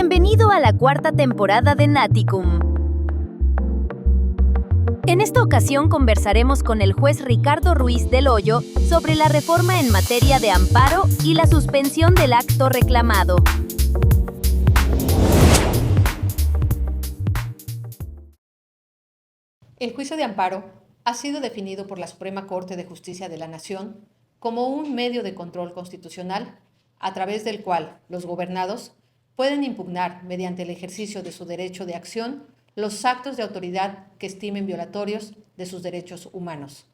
Bienvenido a la cuarta temporada de Naticum. En esta ocasión conversaremos con el juez Ricardo Ruiz del Hoyo sobre la reforma en materia de amparo y la suspensión del acto reclamado. El juicio de amparo ha sido definido por la Suprema Corte de Justicia de la Nación como un medio de control constitucional a través del cual los gobernados pueden impugnar mediante el ejercicio de su derecho de acción los actos de autoridad que estimen violatorios de sus derechos humanos.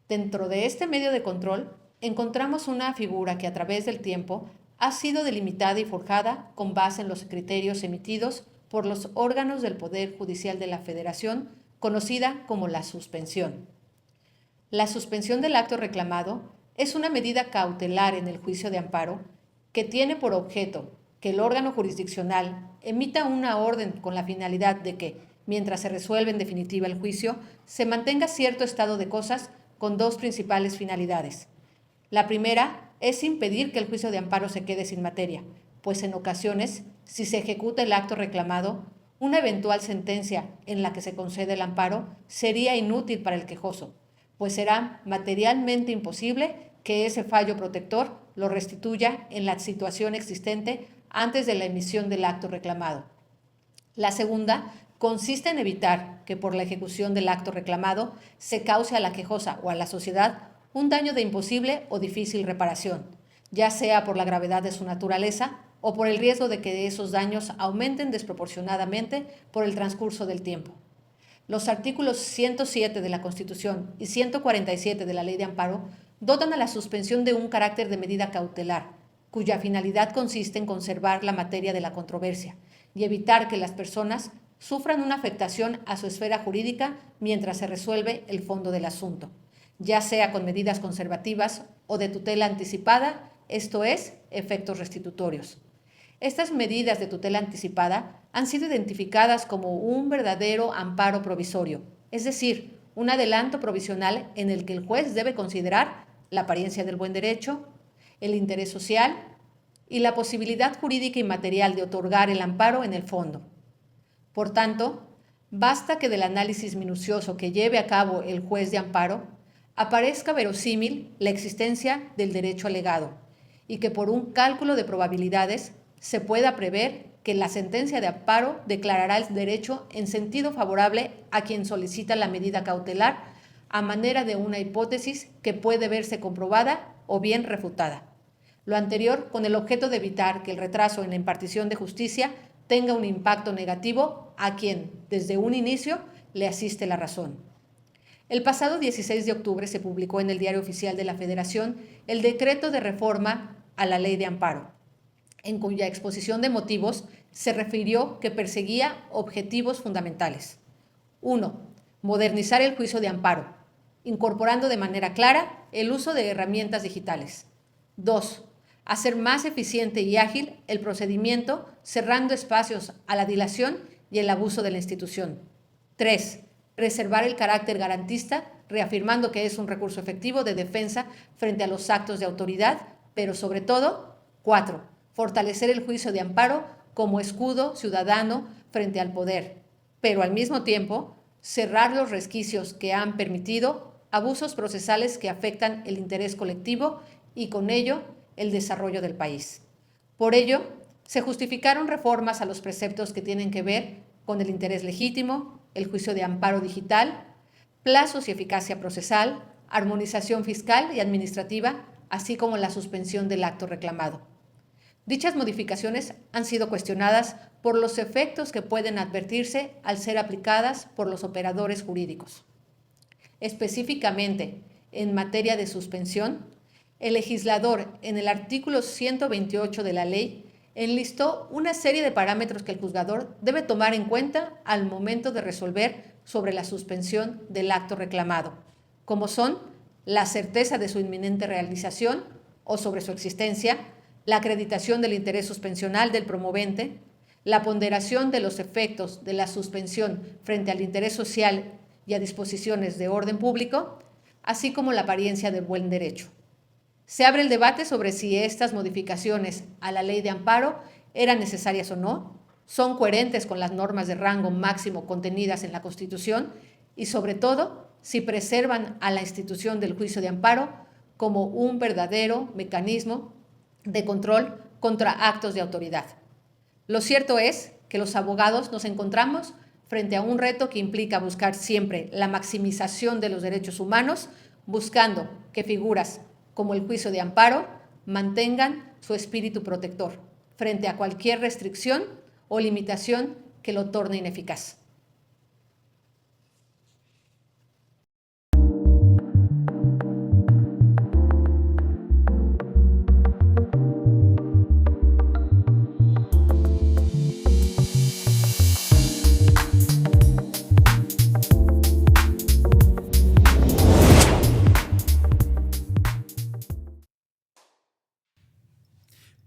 Dentro de este medio de control encontramos una figura que a través del tiempo ha sido delimitada y forjada con base en los criterios emitidos por los órganos del Poder Judicial de la Federación, conocida como la suspensión. La suspensión del acto reclamado es una medida cautelar en el juicio de amparo que tiene por objeto que el órgano jurisdiccional emita una orden con la finalidad de que, mientras se resuelve en definitiva el juicio, se mantenga cierto estado de cosas con dos principales finalidades. La primera es impedir que el juicio de amparo se quede sin materia, pues en ocasiones, si se ejecuta el acto reclamado, una eventual sentencia en la que se concede el amparo sería inútil para el quejoso, pues será materialmente imposible que ese fallo protector lo restituya en la situación existente antes de la emisión del acto reclamado. La segunda consiste en evitar que por la ejecución del acto reclamado se cause a la quejosa o a la sociedad un daño de imposible o difícil reparación, ya sea por la gravedad de su naturaleza o por el riesgo de que esos daños aumenten desproporcionadamente por el transcurso del tiempo. Los artículos 107 de la Constitución y 147 de la Ley de Amparo dotan a la suspensión de un carácter de medida cautelar, cuya finalidad consiste en conservar la materia de la controversia y evitar que las personas sufran una afectación a su esfera jurídica mientras se resuelve el fondo del asunto, ya sea con medidas conservativas o de tutela anticipada, esto es, efectos restitutorios. Estas medidas de tutela anticipada han sido identificadas como un verdadero amparo provisorio, es decir, un adelanto provisional en el que el juez debe considerar la apariencia del buen derecho, el interés social y la posibilidad jurídica y material de otorgar el amparo en el fondo. Por tanto, basta que del análisis minucioso que lleve a cabo el juez de amparo aparezca verosímil la existencia del derecho alegado y que por un cálculo de probabilidades se pueda prever que la sentencia de amparo declarará el derecho en sentido favorable a quien solicita la medida cautelar a manera de una hipótesis que puede verse comprobada o bien refutada. Lo anterior con el objeto de evitar que el retraso en la impartición de justicia tenga un impacto negativo a quien, desde un inicio, le asiste la razón. El pasado 16 de octubre se publicó en el Diario Oficial de la Federación el decreto de reforma a la Ley de Amparo, en cuya exposición de motivos se refirió que perseguía objetivos fundamentales. 1. Modernizar el juicio de amparo, incorporando de manera clara el uso de herramientas digitales. 2. Hacer más eficiente y ágil el procedimiento, cerrando espacios a la dilación y el abuso de la institución. 3. Preservar el carácter garantista, reafirmando que es un recurso efectivo de defensa frente a los actos de autoridad, pero sobre todo, 4. Fortalecer el juicio de amparo como escudo ciudadano frente al poder, pero al mismo tiempo, cerrar los resquicios que han permitido abusos procesales que afectan el interés colectivo y con ello el desarrollo del país. Por ello, se justificaron reformas a los preceptos que tienen que ver con el interés legítimo, el juicio de amparo digital, plazos y eficacia procesal, armonización fiscal y administrativa, así como la suspensión del acto reclamado. Dichas modificaciones han sido cuestionadas por los efectos que pueden advertirse al ser aplicadas por los operadores jurídicos. Específicamente, en materia de suspensión, el legislador, en el artículo 128 de la ley, enlistó una serie de parámetros que el juzgador debe tomar en cuenta al momento de resolver sobre la suspensión del acto reclamado, como son la certeza de su inminente realización o sobre su existencia, la acreditación del interés suspensional del promovente, la ponderación de los efectos de la suspensión frente al interés social y a disposiciones de orden público, así como la apariencia del buen derecho. Se abre el debate sobre si estas modificaciones a la Ley de Amparo eran necesarias o no, son coherentes con las normas de rango máximo contenidas en la Constitución y, sobre todo, si preservan a la institución del juicio de amparo como un verdadero mecanismo de control contra actos de autoridad. Lo cierto es que los abogados nos encontramos frente a un reto que implica buscar siempre la maximización de los derechos humanos, buscando que figuras como el juicio de amparo mantengan su espíritu protector frente a cualquier restricción o limitación que lo torne ineficaz.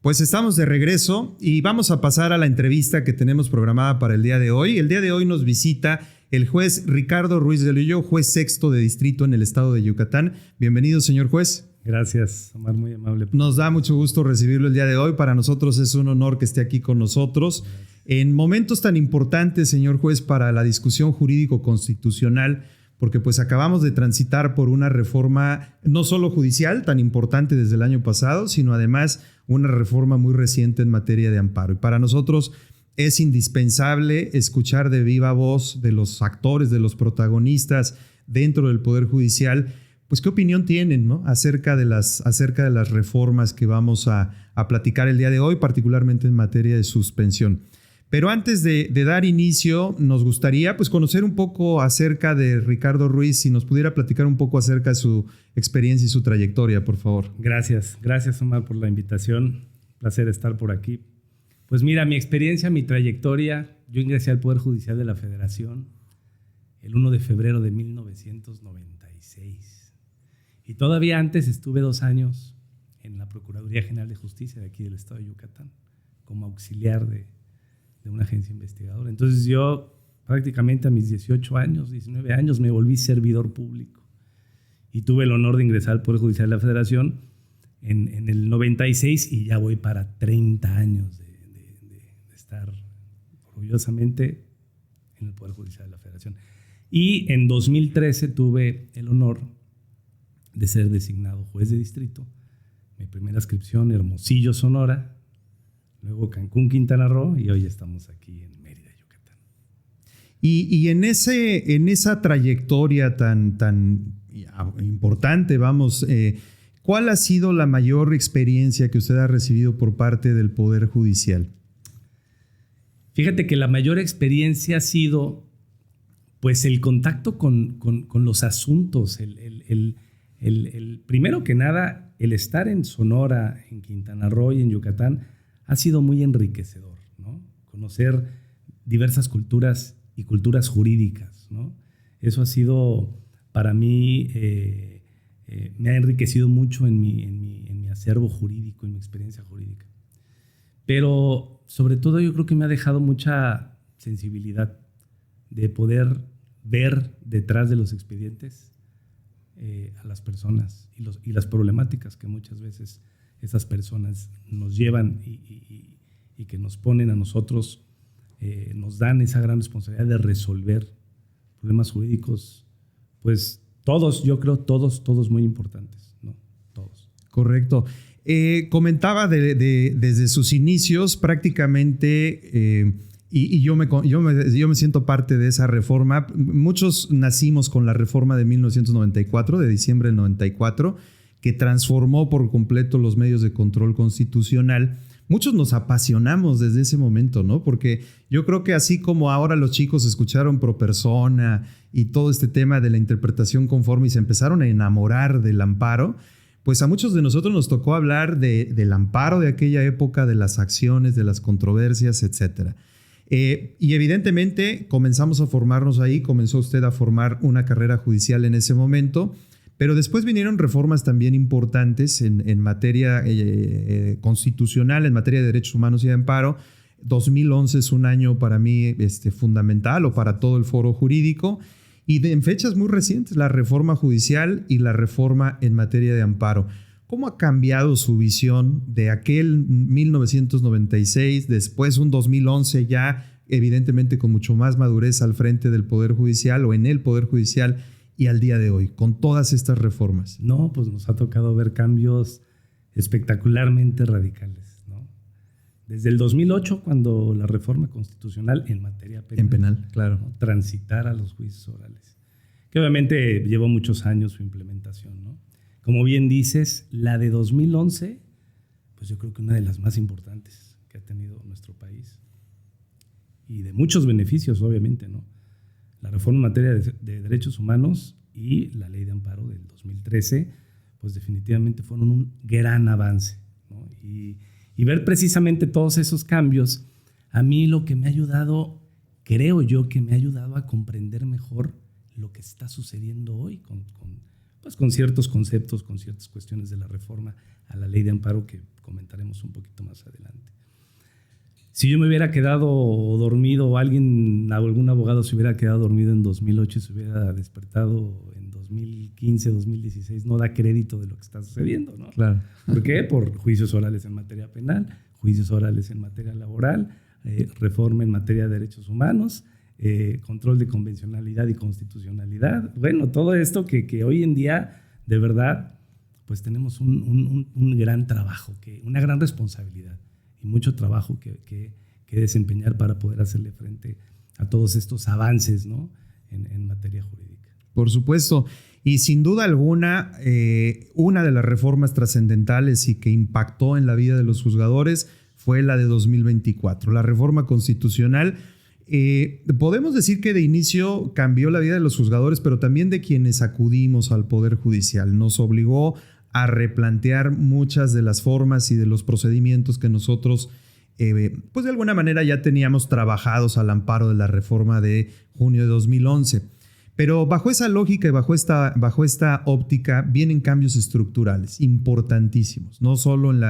Pues estamos de regreso y vamos a pasar a la entrevista que tenemos programada para el día de hoy. El día de hoy nos visita el juez Ricardo Ruiz del Hoyo, juez sexto de distrito en el estado de Yucatán. Bienvenido, señor juez. Gracias, Omar, muy amable. Nos da mucho gusto recibirlo el día de hoy. Para nosotros es un honor que esté aquí con nosotros. Gracias. En momentos tan importantes, señor juez, para la discusión jurídico-constitucional, porque pues acabamos de transitar por una reforma no solo judicial tan importante desde el año pasado, sino además una reforma muy reciente en materia de amparo. Y para nosotros es indispensable escuchar de viva voz de los actores, de los protagonistas dentro del Poder Judicial, pues qué opinión tienen, ¿no? acerca de las reformas que vamos a platicar el día de hoy, particularmente en materia de suspensión. Pero antes de dar inicio, nos gustaría pues conocer un poco acerca de Ricardo Ruiz, si nos pudiera platicar un poco acerca de su experiencia y su trayectoria, por favor. Gracias, Omar, por la invitación. Placer estar por aquí. Pues mira, mi experiencia, mi trayectoria, yo ingresé al Poder Judicial de la Federación el 1 de febrero de 1996. Y todavía antes estuve 2 años en la Procuraduría General de Justicia de aquí del estado de Yucatán, como auxiliar de una agencia investigadora. Entonces yo prácticamente a mis 18 años, 19 años me volví servidor público y tuve el honor de ingresar al Poder Judicial de la Federación en el 96 y ya voy para 30 años de estar orgullosamente en el Poder Judicial de la Federación. Y en 2013 tuve el honor de ser designado juez de distrito. Mi primera adscripción, Hermosillo, Sonora, luego Cancún, Quintana Roo, y hoy estamos aquí en Mérida, Yucatán. Y en esa trayectoria tan importante, ¿cuál ha sido la mayor experiencia que usted ha recibido por parte del Poder Judicial? Fíjate que la mayor experiencia ha sido pues el contacto con los asuntos, primero que nada, el estar en Sonora, en Quintana Roo y en Yucatán ha sido muy enriquecedor, ¿no? Conocer diversas culturas y culturas jurídicas, ¿no? Eso ha sido para mí, me ha enriquecido mucho en mi acervo jurídico, en mi experiencia jurídica. Pero sobre todo yo creo que me ha dejado mucha sensibilidad de poder ver detrás de los expedientes a las personas y las problemáticas que muchas veces esas personas nos llevan y que nos ponen a nosotros, nos dan esa gran responsabilidad de resolver problemas jurídicos, pues yo creo todos muy importantes, ¿no? Todos. Correcto. Comentaba desde sus inicios prácticamente, y yo me siento parte de esa reforma. Muchos nacimos con la reforma de 1994, de diciembre del 94, que transformó por completo los medios de control constitucional. Muchos nos apasionamos desde ese momento, ¿no? Porque yo creo que así como ahora los chicos escucharon pro persona y todo este tema de la interpretación conforme y se empezaron a enamorar del amparo, pues a muchos de nosotros nos tocó hablar del amparo de aquella época, de las acciones, de las controversias, etc. Y evidentemente comenzamos a formarnos ahí, comenzó usted a formar una carrera judicial en ese momento. Pero después vinieron reformas también importantes en materia constitucional, en materia de derechos humanos y de amparo. 2011 es un año para mí fundamental, o para todo el foro jurídico. Y en fechas muy recientes, la reforma judicial y la reforma en materia de amparo. ¿Cómo ha cambiado su visión de aquel 1996, después un 2011 ya evidentemente con mucho más madurez al frente del Poder Judicial o en el Poder Judicial y al día de hoy, con todas estas reformas? No, pues nos ha tocado ver cambios espectacularmente radicales, ¿no? Desde el 2008, cuando la reforma constitucional en materia penal. En penal, claro. ¿no? Transitar a los juicios orales. Que obviamente llevó muchos años su implementación, ¿no? Como bien dices, la de 2011, pues yo creo que una de las más importantes que ha tenido nuestro país. Y de muchos beneficios, obviamente, ¿no? La reforma en materia de derechos humanos y la ley de amparo del 2013, pues definitivamente fueron un gran avance, ¿no? Y ver precisamente todos esos cambios, a mí lo que me ha ayudado, creo yo que me ha ayudado a comprender mejor lo que está sucediendo hoy con ciertos conceptos, con ciertas cuestiones de la reforma a la ley de amparo que comentaremos un poquito más adelante. Si yo me hubiera quedado dormido o algún abogado se hubiera quedado dormido en 2008 y se hubiera despertado en 2015, 2016, no da crédito de lo que está sucediendo, ¿no? Claro. ¿Por qué? Por juicios orales en materia penal, juicios orales en materia laboral, reforma en materia de derechos humanos, control de convencionalidad y constitucionalidad. Bueno, todo esto que hoy en día, de verdad, pues tenemos un gran trabajo, una gran responsabilidad y mucho trabajo que desempeñar para poder hacerle frente a todos estos avances, ¿no? en materia jurídica. Por supuesto. Y sin duda alguna, una de las reformas trascendentales y que impactó en la vida de los juzgadores fue la de 2024, la reforma constitucional. Podemos decir que de inicio cambió la vida de los juzgadores, pero también de quienes acudimos al Poder Judicial. Nos obligó a replantear muchas de las formas y de los procedimientos que nosotros, pues de alguna manera ya teníamos trabajados al amparo de la reforma de junio de 2011. Pero bajo esa lógica y bajo esta óptica vienen cambios estructurales importantísimos, no solo en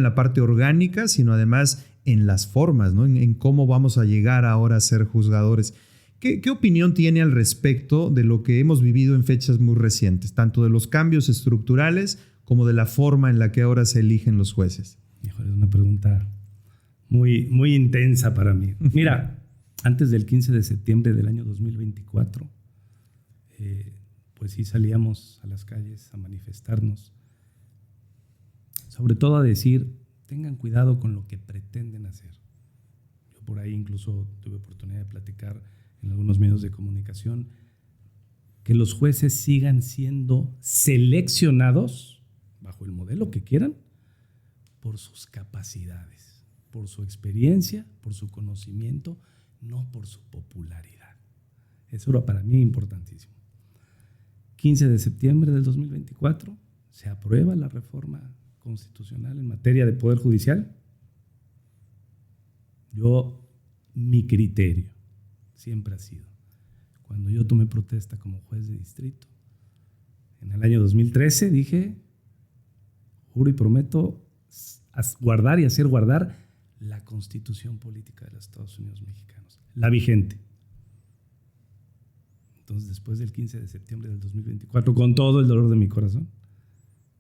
la parte orgánica, sino además en las formas, ¿no? En cómo vamos a llegar ahora a ser juzgadores. ¿Qué opinión tiene al respecto de lo que hemos vivido en fechas muy recientes, tanto de los cambios estructurales como de la forma en la que ahora se eligen los jueces? Híjole, es una pregunta muy, muy intensa para mí. Mira, antes del 15 de septiembre del año 2024, pues sí salíamos a las calles a manifestarnos, sobre todo a decir, tengan cuidado con lo que pretenden hacer. Yo por ahí incluso tuve oportunidad de platicar en algunos medios de comunicación que los jueces sigan siendo seleccionados bajo el modelo que quieran por sus capacidades, por su experiencia, por su conocimiento, no por su popularidad. Eso era para mí importantísimo. 15 de septiembre del 2024 se aprueba la reforma constitucional en materia de Poder Judicial. Mi criterio siempre ha sido, cuando yo tomé protesta como juez de distrito, en el año 2013 dije, juro y prometo guardar y hacer guardar la Constitución Política de los Estados Unidos Mexicanos, la vigente. Entonces, después del 15 de septiembre del 2024, con todo el dolor de mi corazón,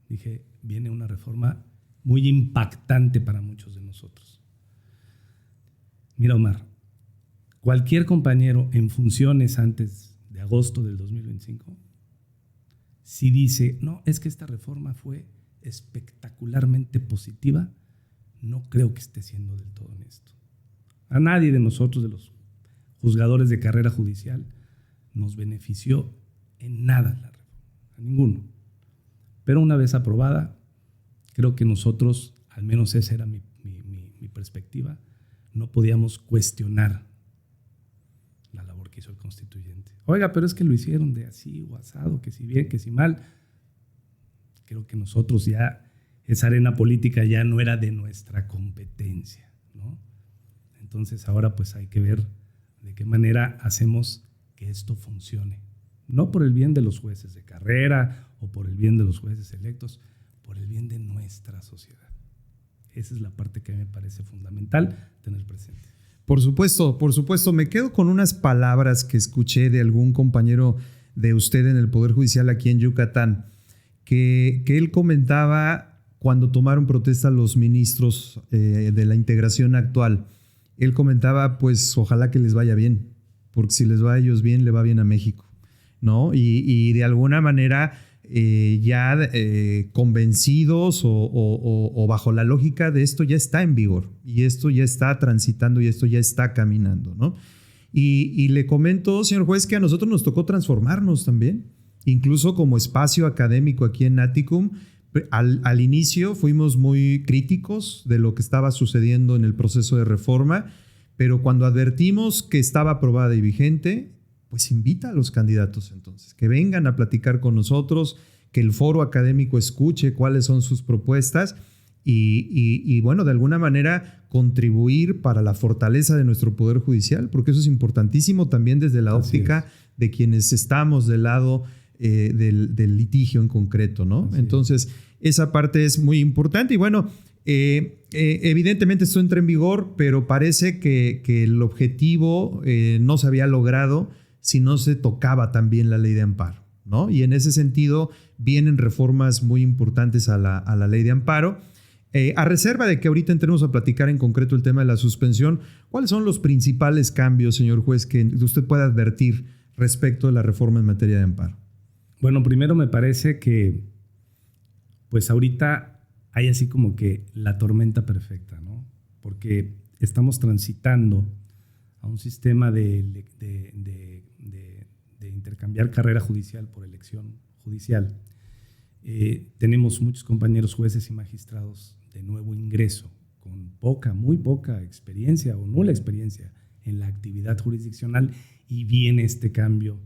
dije, viene una reforma muy impactante para muchos de nosotros. Mira, Omar, cualquier compañero en funciones antes de agosto del 2025, si dice, no, es que esta reforma fue espectacularmente positiva, no creo que esté siendo del todo honesto. A nadie de nosotros, de los juzgadores de carrera judicial, nos benefició en nada la reforma, a ninguno. Pero una vez aprobada, creo que nosotros, al menos esa era mi perspectiva, no podíamos cuestionar la labor que hizo el constituyente. Oiga, pero es que lo hicieron de así o asado, que si bien, que si mal. Creo que nosotros ya, esa arena política ya no era de nuestra competencia, ¿no? Entonces ahora pues hay que ver de qué manera hacemos que esto funcione. No por el bien de los jueces de carrera o por el bien de los jueces electos, por el bien de nuestra sociedad. Esa es la parte que me parece fundamental tener presente. Por supuesto. Me quedo con unas palabras que escuché de algún compañero de usted en el Poder Judicial aquí en Yucatán, que él comentaba cuando tomaron protesta los ministros de la integración actual. Él comentaba, pues ojalá que les vaya bien, porque si les va a ellos bien, le va bien a México, ¿no? Y de alguna manera ya convencidos o bajo la lógica de esto ya está en vigor y esto ya está transitando y esto ya está caminando, ¿no? Y le comento, señor juez, que a nosotros nos tocó transformarnos también, incluso como espacio académico aquí en Naticum. Al inicio fuimos muy críticos de lo que estaba sucediendo en el proceso de reforma, pero cuando advertimos que estaba aprobada y vigente, pues invita a los candidatos entonces, que vengan a platicar con nosotros, que el foro académico escuche cuáles son sus propuestas y bueno, de alguna manera contribuir para la fortaleza de nuestro Poder Judicial, porque eso es importantísimo también desde la óptica de quienes estamos del lado del litigio en concreto, ¿no? Entonces, esa parte es muy importante y bueno, evidentemente esto entra en vigor, pero parece que el objetivo no se había logrado si no se tocaba también la ley de amparo, ¿no? Y en ese sentido vienen reformas muy importantes a la ley de amparo. A reserva de que ahorita entremos a platicar en concreto el tema de la suspensión, ¿cuáles son los principales cambios, señor juez, que usted puede advertir respecto de la reforma en materia de amparo? Bueno, primero me parece que pues ahorita hay así como que la tormenta perfecta, ¿no? Porque estamos transitando a un sistema de intercambiar carrera judicial por elección judicial. Tenemos muchos compañeros jueces y magistrados de nuevo ingreso con muy poca experiencia o nula experiencia en la actividad jurisdiccional y viene este cambio,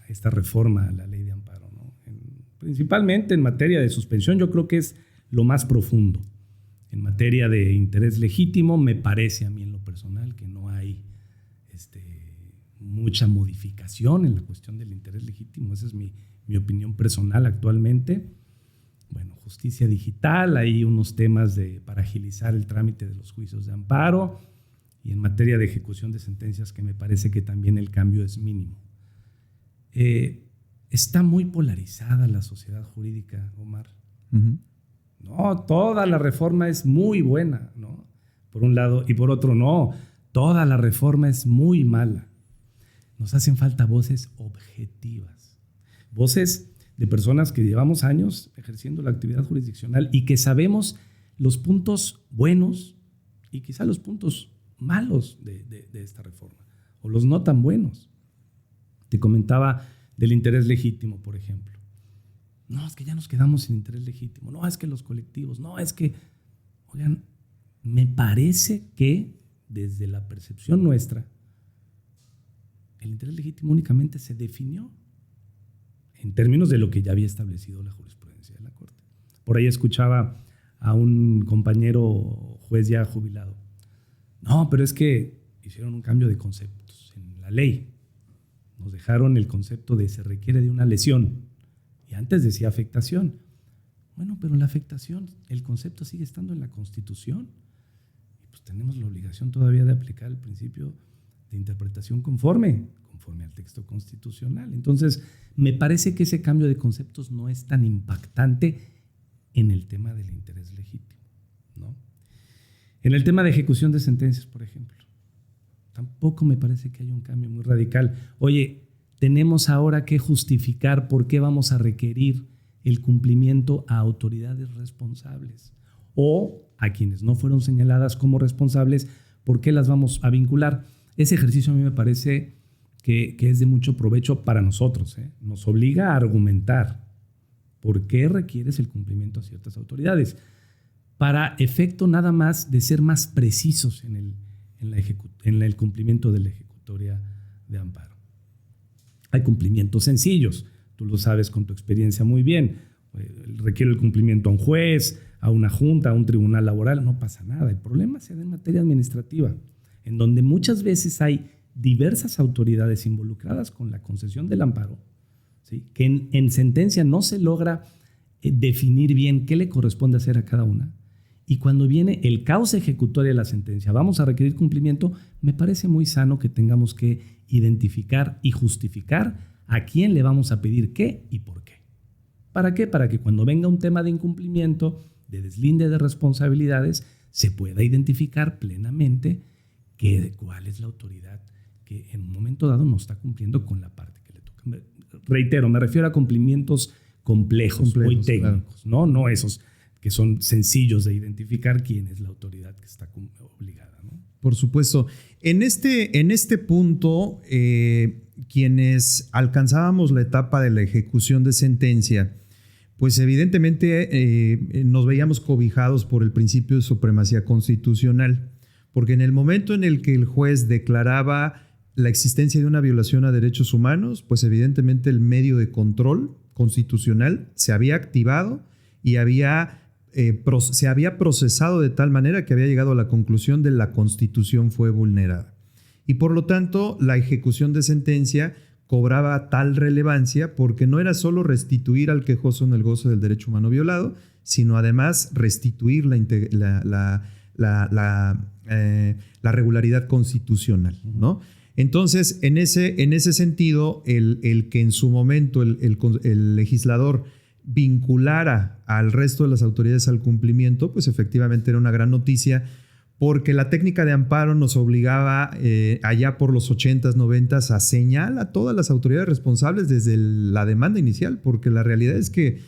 esta reforma a la ley de amparo, ¿no? Principalmente en materia de suspensión, yo creo que es lo más profundo. En materia de interés legítimo, me parece a mí en lo personal que no hay mucha modificación en la cuestión del interés legítimo. Esa es mi opinión personal actualmente. Bueno, justicia digital, hay unos temas para agilizar el trámite de los juicios de amparo y en materia de ejecución de sentencias que me parece que también el cambio es mínimo. Está muy polarizada la sociedad jurídica, Omar. Uh-huh. No, toda la reforma es muy buena, ¿no? Por un lado, y por otro no, toda la reforma es muy mala. Nos hacen falta voces objetivas, voces de personas que llevamos años ejerciendo la actividad jurisdiccional y que sabemos los puntos buenos y quizá los puntos malos de esta reforma, o los no tan buenos. Te comentaba del interés legítimo, por ejemplo. No, es que ya nos quedamos sin interés legítimo. No, es que los colectivos. No, es que... Oigan, me parece que desde la percepción nuestra, el interés legítimo únicamente se definió en términos de lo que ya había establecido la jurisprudencia de la Corte. Por ahí escuchaba a un compañero juez ya jubilado. No, pero es que hicieron un cambio de conceptos en la ley. Nos dejaron el concepto de se requiere de una lesión. Y antes decía afectación. Bueno, pero la afectación, el concepto sigue estando en la Constitución. Y pues tenemos la obligación todavía de aplicar el principio de interpretación conforme al texto constitucional. Entonces, me parece que ese cambio de conceptos no es tan impactante en el tema del interés legítimo, ¿no? En el tema de ejecución de sentencias, por ejemplo, tampoco me parece que haya un cambio muy radical. Oye, tenemos ahora que justificar por qué vamos a requerir el cumplimiento a autoridades responsables o a quienes no fueron señaladas como responsables, ¿por qué las vamos a vincular? Ese ejercicio a mí me parece que es de mucho provecho para nosotros, ¿eh? Nos obliga a argumentar por qué requieres el cumplimiento a ciertas autoridades, para efecto nada más de ser más precisos en el cumplimiento de la ejecutoria de amparo. Hay cumplimientos sencillos, tú lo sabes con tu experiencia muy bien. Requiere el cumplimiento a un juez, a una junta, a un tribunal laboral, no pasa nada. El problema se da en materia administrativa, en donde muchas veces hay diversas autoridades involucradas con la concesión del amparo, ¿sí? Que en sentencia no se logra definir bien qué le corresponde hacer a cada una. Y cuando viene el cauce ejecutoria de la sentencia, vamos a requerir cumplimiento, me parece muy sano que tengamos que identificar y justificar a quién le vamos a pedir qué y por qué. ¿Para qué? Para que cuando venga un tema de incumplimiento, de deslinde de responsabilidades, se pueda identificar plenamente cuál es la autoridad que en un momento dado no está cumpliendo con la parte que le toca. Reitero, me refiero a cumplimientos complejos muy técnicos, claro. no esos que son sencillos de identificar quién es la autoridad que está obligada, ¿no? Por supuesto. En este punto, quienes alcanzábamos la etapa de la ejecución de sentencia, pues evidentemente nos veíamos cobijados por el principio de supremacía constitucional, porque en el momento en el que el juez declaraba la existencia de una violación a derechos humanos, pues evidentemente el medio de control constitucional se había activado y se había procesado de tal manera que había llegado a la conclusión de la Constitución fue vulnerada. Y por lo tanto, la ejecución de sentencia cobraba tal relevancia porque no era solo restituir al quejoso en el goce del derecho humano violado, sino además restituir la regularidad constitucional, ¿no? Entonces, en ese sentido, el que en su momento el legislador vinculara al resto de las autoridades al cumplimiento, pues efectivamente era una gran noticia, porque la técnica de amparo nos obligaba allá por los 80s, 90s a señalar a todas las autoridades responsables desde la demanda inicial, porque la realidad es que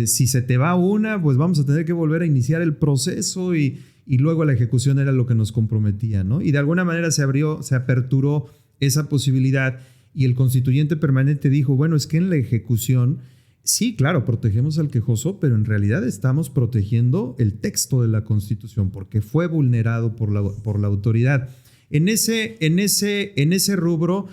si se te va una, pues vamos a tener que volver a iniciar el proceso y luego la ejecución era lo que nos comprometía, ¿no? Y de alguna manera se aperturó esa posibilidad y el constituyente permanente dijo, bueno, es que en la ejecución, sí, claro, protegemos al quejoso, pero en realidad estamos protegiendo el texto de la Constitución porque fue vulnerado por la autoridad. En ese rubro,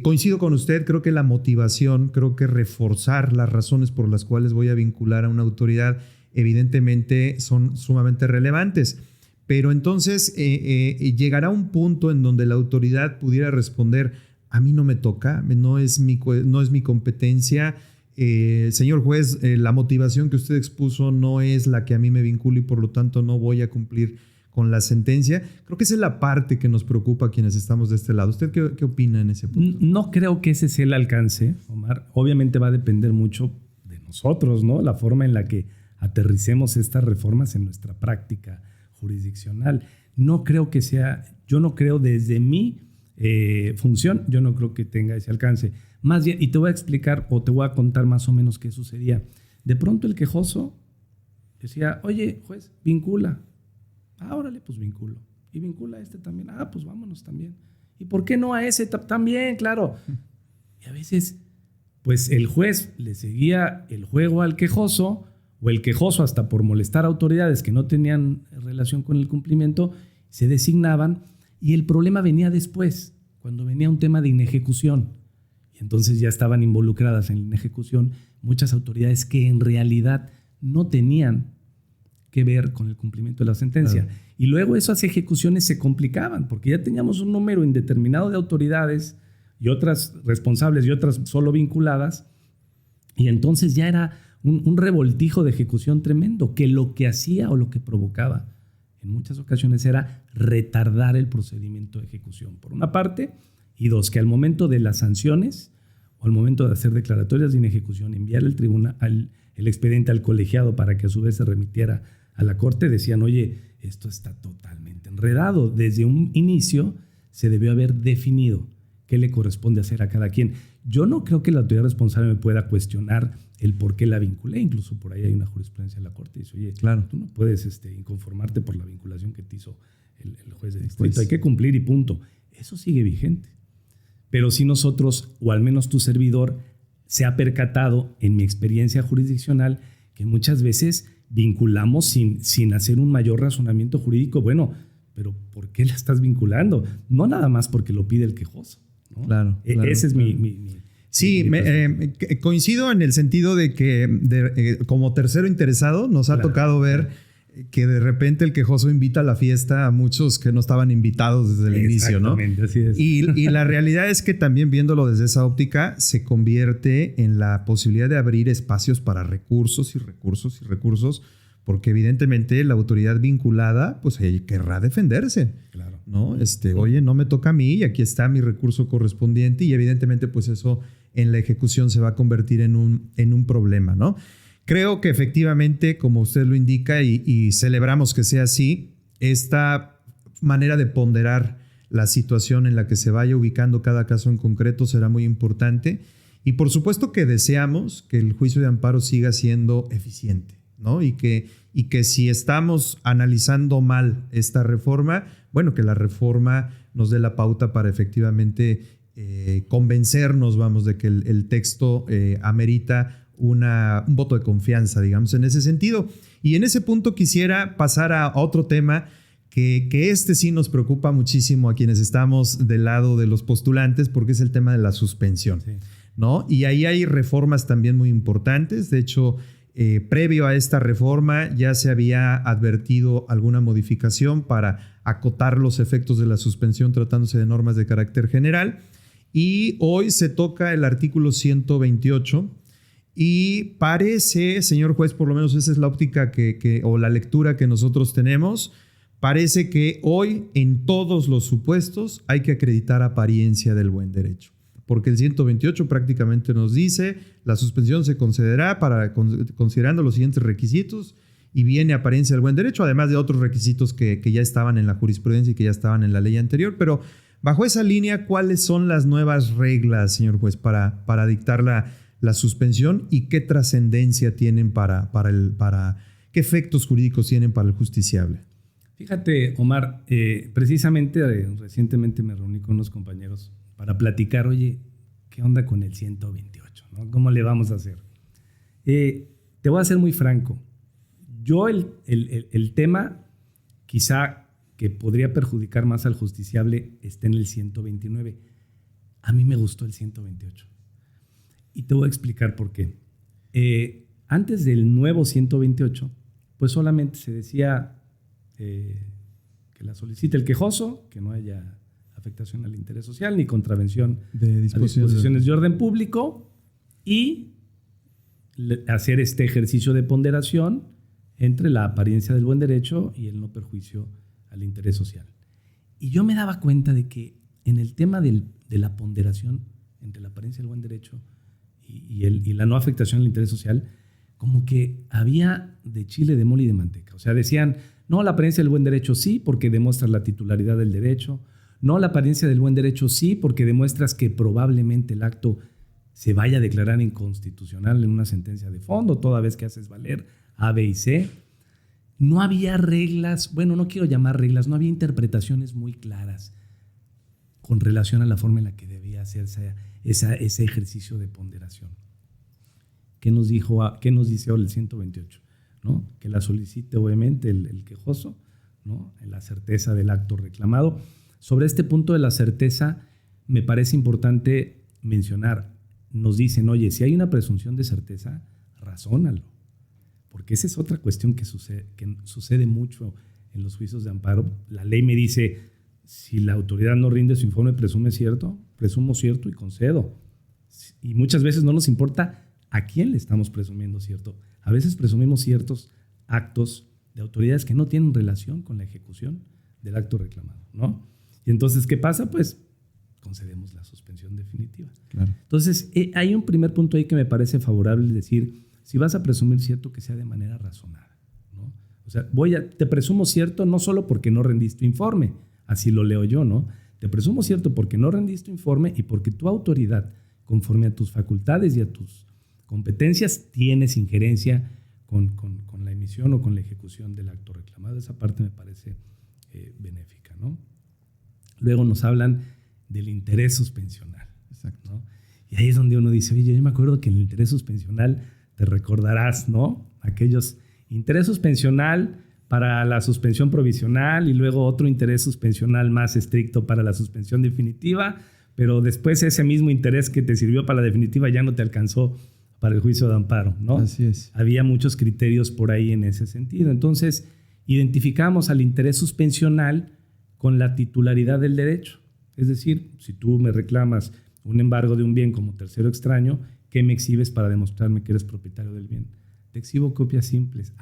coincido con usted, creo que la motivación, creo que reforzar las razones por las cuales voy a vincular a una autoridad evidentemente son sumamente relevantes. Pero entonces llegará un punto en donde la autoridad pudiera responder, a mí no me toca, no es mi competencia. Señor juez, la motivación que usted expuso no es la que a mí me vincula y por lo tanto no voy a cumplir con la sentencia. Creo que esa es la parte que nos preocupa a quienes estamos de este lado. ¿Usted qué opina en ese punto? No creo que ese sea el alcance, Omar. Obviamente va a depender mucho de nosotros, ¿no? La forma en la que aterricemos estas reformas en nuestra práctica jurisdiccional. Yo no creo desde mi función, yo no creo que tenga ese alcance. Más bien, y te voy a explicar o te voy a contar más o menos qué sucedía. De pronto el quejoso decía, oye, juez, vincula. Órale, pues vinculo. Y vincula a este también. Pues vámonos también. ¿Y por qué no a ese también? Claro. Y a veces, pues el juez le seguía el juego al quejoso, o el quejoso hasta por molestar a autoridades que no tenían relación con el cumplimiento, se designaban y el problema venía después, cuando venía un tema de inejecución. Y entonces ya estaban involucradas en la inejecución muchas autoridades que en realidad no tenían que ver con el cumplimiento de la sentencia. Claro. Y luego esas ejecuciones se complicaban porque ya teníamos un número indeterminado de autoridades y otras responsables y otras solo vinculadas. Y entonces ya era un revoltijo de ejecución tremendo que lo que hacía o lo que provocaba en muchas ocasiones era retardar el procedimiento de ejecución, por una parte, y dos, que al momento de las sanciones o al momento de hacer declaratorias de inejecución, enviar el tribunal, el expediente al colegiado para que a su vez se remitiera a la corte, decían, oye, esto está totalmente enredado. Desde un inicio se debió haber definido qué le corresponde hacer a cada quien. Yo no creo que la autoridad responsable me pueda cuestionar el por qué la vinculé. Incluso por ahí hay una jurisprudencia de la Corte y dice, oye, claro, tú no puedes inconformarte por la vinculación que te hizo el juez de distrito. Pues, hay que cumplir y punto. Eso sigue vigente. Pero si nosotros, o al menos tu servidor, se ha percatado en mi experiencia jurisdiccional que muchas veces vinculamos sin hacer un mayor razonamiento jurídico. Bueno, pero ¿por qué la estás vinculando? No nada más porque lo pide el quejoso, ¿no? Claro. Ese es mi sí, coincido en el sentido de que como tercero interesado nos ha tocado ver que de repente el quejoso invita a la fiesta a muchos que no estaban invitados desde el inicio, ¿no? Exactamente, así es. Y la realidad es que también viéndolo desde esa óptica se convierte en la posibilidad de abrir espacios para recursos y recursos y recursos, porque evidentemente la autoridad vinculada pues querrá defenderse. Claro. ¿No? Oye, no me toca a mí y aquí está mi recurso correspondiente y evidentemente pues eso en la ejecución se va a convertir en un problema, ¿no? Creo que efectivamente, como usted lo indica, y celebramos que sea así, esta manera de ponderar la situación en la que se vaya ubicando cada caso en concreto será muy importante. Y por supuesto que deseamos que el juicio de amparo siga siendo eficiente, ¿no? Y que si estamos analizando mal esta reforma, bueno, que la reforma nos dé la pauta para efectivamente convencernos, vamos, de que el texto amerita un voto de confianza, digamos, en ese sentido. Y en ese punto quisiera pasar a otro tema que sí nos preocupa muchísimo a quienes estamos del lado de los postulantes, porque es el tema de la suspensión, sí, ¿no? Y ahí hay reformas también muy importantes. De hecho, previo a esta reforma ya se había advertido alguna modificación para acotar los efectos de la suspensión tratándose de normas de carácter general. Y hoy se toca el artículo 128 y parece, señor juez, por lo menos esa es la óptica o la lectura que nosotros tenemos, parece que hoy en todos los supuestos hay que acreditar apariencia del buen derecho. Porque el 128 prácticamente nos dice la suspensión se concederá considerando los siguientes requisitos y viene apariencia del buen derecho, además de otros requisitos que ya estaban en la jurisprudencia y que ya estaban en la ley anterior. Pero bajo esa línea, ¿cuáles son las nuevas reglas, señor juez, para dictar la suspensión y qué trascendencia tienen qué efectos jurídicos tienen para el justiciable? Fíjate, Omar, precisamente recientemente me reuní con unos compañeros para platicar, oye, ¿qué onda con el 128? ¿No? ¿Cómo le vamos a hacer? Te voy a ser muy franco. Yo el tema quizá que podría perjudicar más al justiciable está en el 129. A mí me gustó el 128. Y te voy a explicar por qué. Antes del nuevo 128, pues solamente se decía que la solicite el quejoso, que no haya afectación al interés social ni contravención de disposiciones de orden público y hacer este ejercicio de ponderación entre la apariencia del buen derecho y el no perjuicio al interés social. Y yo me daba cuenta de que en el tema de la ponderación entre la apariencia del buen derecho y la no afectación al interés social, como que había de chile, de mole y de manteca. O sea, decían, no, la apariencia del buen derecho sí, porque demuestras la titularidad del derecho. No, la apariencia del buen derecho sí, porque demuestras que probablemente el acto se vaya a declarar inconstitucional en una sentencia de fondo, toda vez que haces valer A, B y C. No había reglas, bueno, no quiero llamar reglas, no había interpretaciones muy claras con relación a la forma en la que debía hacerse ese ejercicio de ponderación. ¿Qué nos dice ahora el 128? ¿No? Que la solicite obviamente el quejoso, ¿no? En la certeza del acto reclamado. Sobre este punto de la certeza, me parece importante mencionar, nos dicen, oye, si hay una presunción de certeza, razónalo. Porque esa es otra cuestión que sucede mucho en los juicios de amparo. La ley me dice, si la autoridad no rinde su informe, presumo cierto y concedo. Y muchas veces no nos importa a quién le estamos presumiendo cierto. A veces presumimos ciertos actos de autoridades que no tienen relación con la ejecución del acto reclamado, ¿no? Y entonces, ¿qué pasa? Pues concedemos la suspensión definitiva. Claro. Entonces, hay un primer punto ahí que me parece favorable, decir, si vas a presumir cierto, que sea de manera razonada, ¿no? O sea, te presumo cierto no solo porque no rendiste informe, así lo leo yo, ¿no? Te presumo cierto porque no rendiste informe y porque tu autoridad, conforme a tus facultades y a tus competencias, tienes injerencia con la emisión o con la ejecución del acto reclamado. Esa parte me parece benéfica, ¿no? Luego nos hablan del interés suspensional. Exacto. ¿No? Y ahí es donde uno dice, oye, yo me acuerdo que en el interés suspensional te recordarás, ¿no? Aquellos interés suspensional para la suspensión provisional y luego otro interés suspensional más estricto para la suspensión definitiva, pero después ese mismo interés que te sirvió para la definitiva ya no te alcanzó para el juicio de amparo, ¿no? Así es. Había muchos criterios por ahí en ese sentido. Entonces, identificamos al interés suspensional con la titularidad del derecho. Es decir, si tú me reclamas un embargo de un bien como tercero extraño, ¿qué me exhibes para demostrarme que eres propietario del bien? Te exhibo copias simples.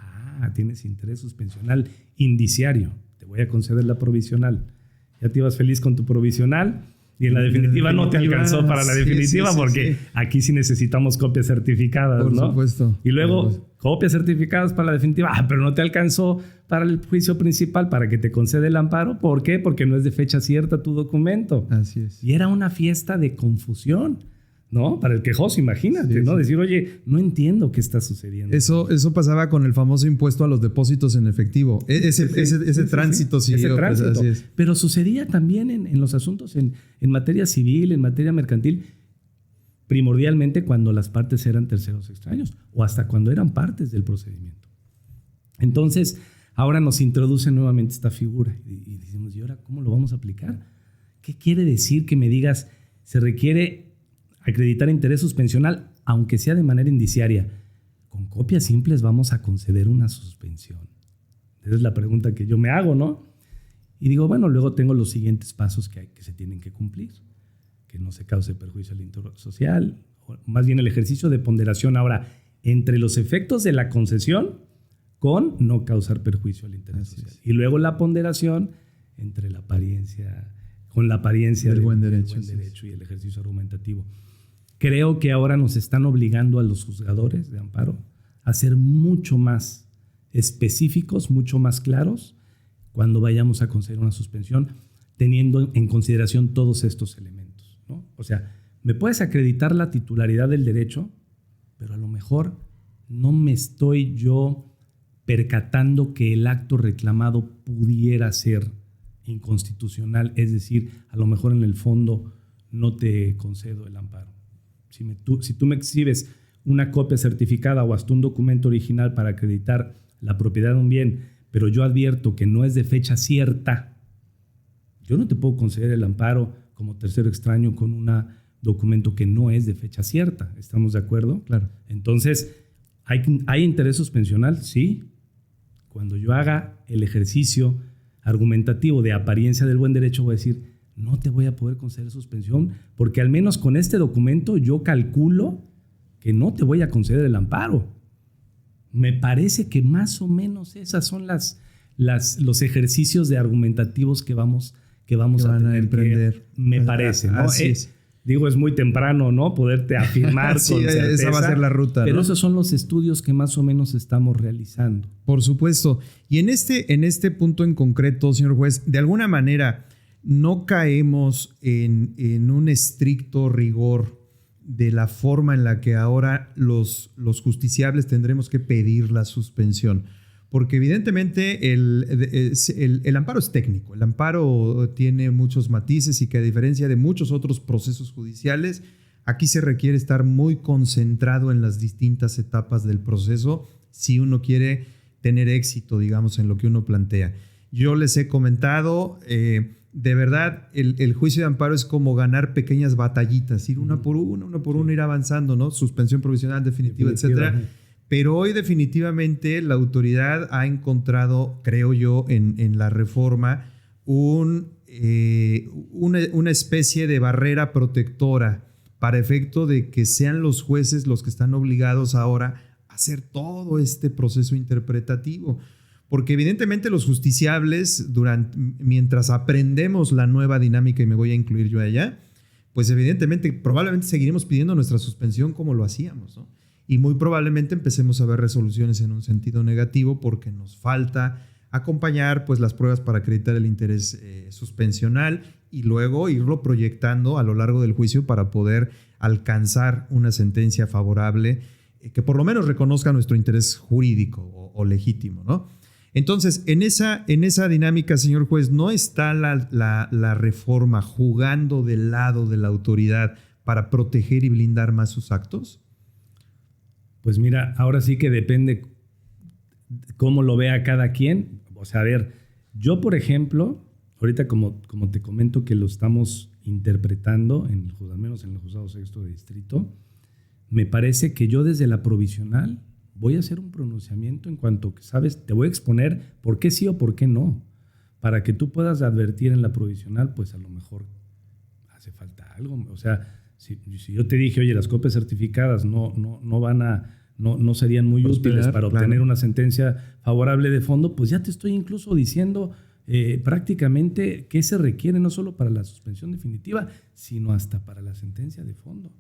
Tienes interés suspensional indiciario. Te voy a conceder la provisional. Ya te ibas feliz con tu provisional Y en la definitiva no te alcanzó para la definitiva, porque sí. aquí sí necesitamos copias certificadas, Por ¿no? supuesto. Y luego copias certificadas para la definitiva, pero no te alcanzó para el juicio principal para que te conceda el amparo. ¿Por qué? Porque no es de fecha cierta tu documento. Así es. Y era una fiesta de confusión, ¿no? Para el quejoso, imagínate, Sí, ¿no? sí. Decir, oye, no entiendo qué está sucediendo. Eso pasaba con el famoso impuesto a los depósitos en efectivo. Ese tránsito siguió. Ese tránsito. Pues, así es. Pero sucedía también en los asuntos en materia civil, en materia mercantil, primordialmente cuando las partes eran terceros extraños o hasta cuando eran partes del procedimiento. Entonces, ahora nos introduce nuevamente esta figura y decimos, ¿y ahora cómo lo vamos a aplicar? ¿Qué quiere decir que me digas se requiere acreditar interés suspensional, aunque sea de manera indiciaria? Con copias simples vamos a conceder una suspensión. Esa es la pregunta que yo me hago, ¿no? Y digo, bueno, luego tengo los siguientes pasos que se tienen que cumplir. Que no se cause perjuicio al interés social, o más bien el ejercicio de ponderación ahora entre los efectos de la concesión con no causar perjuicio al interés social. Y luego la ponderación entre la apariencia, con la apariencia del buen derecho y el ejercicio argumentativo. Creo que ahora nos están obligando a los juzgadores de amparo a ser mucho más específicos, mucho más claros cuando vayamos a conceder una suspensión, teniendo en consideración todos estos elementos, ¿no? O sea, me puedes acreditar la titularidad del derecho, pero a lo mejor no me estoy yo percatando que el acto reclamado pudiera ser inconstitucional, es decir, a lo mejor en el fondo no te concedo el amparo. Si tú me exhibes una copia certificada o hasta un documento original para acreditar la propiedad de un bien, pero yo advierto que no es de fecha cierta, yo no te puedo conceder el amparo como tercero extraño con un documento que no es de fecha cierta. ¿Estamos de acuerdo? Claro. Entonces, ¿hay interés suspensional? Sí. Cuando yo haga el ejercicio argumentativo de apariencia del buen derecho, voy a decir, no te voy a poder conceder suspensión porque al menos con este documento yo calculo que no te voy a conceder el amparo. Me parece que más o menos esas son los ejercicios de argumentativos que vamos a tener a emprender. Me parece, ¿no? Así es. Digo, es muy temprano, ¿no? Poderte afirmar sí, con certeza. Esa va a ser la ruta, pero ¿no? esos son los estudios que más o menos estamos realizando. Por supuesto. Y en este punto en concreto, señor juez, de alguna manera no caemos en un estricto rigor de la forma en la que ahora los justiciables tendremos que pedir la suspensión. Porque evidentemente el amparo es técnico, el amparo tiene muchos matices y que a diferencia de muchos otros procesos judiciales, aquí se requiere estar muy concentrado en las distintas etapas del proceso si uno quiere tener éxito, digamos, en lo que uno plantea. Yo les he comentado, de verdad, el juicio de amparo es como ganar pequeñas batallitas, ir una por una, ir avanzando, ¿no? Suspensión provisional, definitiva, etcétera. Pero hoy definitivamente la autoridad ha encontrado, creo yo, en la reforma una especie de barrera protectora para efecto de que sean los jueces los que están obligados ahora a hacer todo este proceso interpretativo. Porque evidentemente los justiciables, mientras aprendemos la nueva dinámica, y me voy a incluir yo allá, pues evidentemente probablemente seguiremos pidiendo nuestra suspensión como lo hacíamos, ¿no? Y muy probablemente empecemos a ver resoluciones en un sentido negativo porque nos falta acompañar pues, las pruebas para acreditar el interés suspensional y luego irlo proyectando a lo largo del juicio para poder alcanzar una sentencia favorable que por lo menos reconozca nuestro interés jurídico o legítimo, ¿no? Entonces, en esa dinámica, señor juez, ¿no está la reforma jugando del lado de la autoridad para proteger y blindar más sus actos? Pues mira, ahora sí que depende cómo lo vea cada quien. O sea, a ver, yo por ejemplo, ahorita como te comento que lo estamos interpretando, al menos en el juzgado sexto de distrito, me parece que yo desde la provisional voy a hacer un pronunciamiento en cuanto que, ¿sabes? Te voy a exponer por qué sí o por qué no, para que tú puedas advertir en la provisional, pues a lo mejor hace falta algo. O sea, si yo te dije, oye, las copias certificadas no serían muy útiles para obtener una sentencia favorable de fondo, pues ya te estoy incluso diciendo prácticamente qué se requiere no solo para la suspensión definitiva, sino hasta para la sentencia de fondo.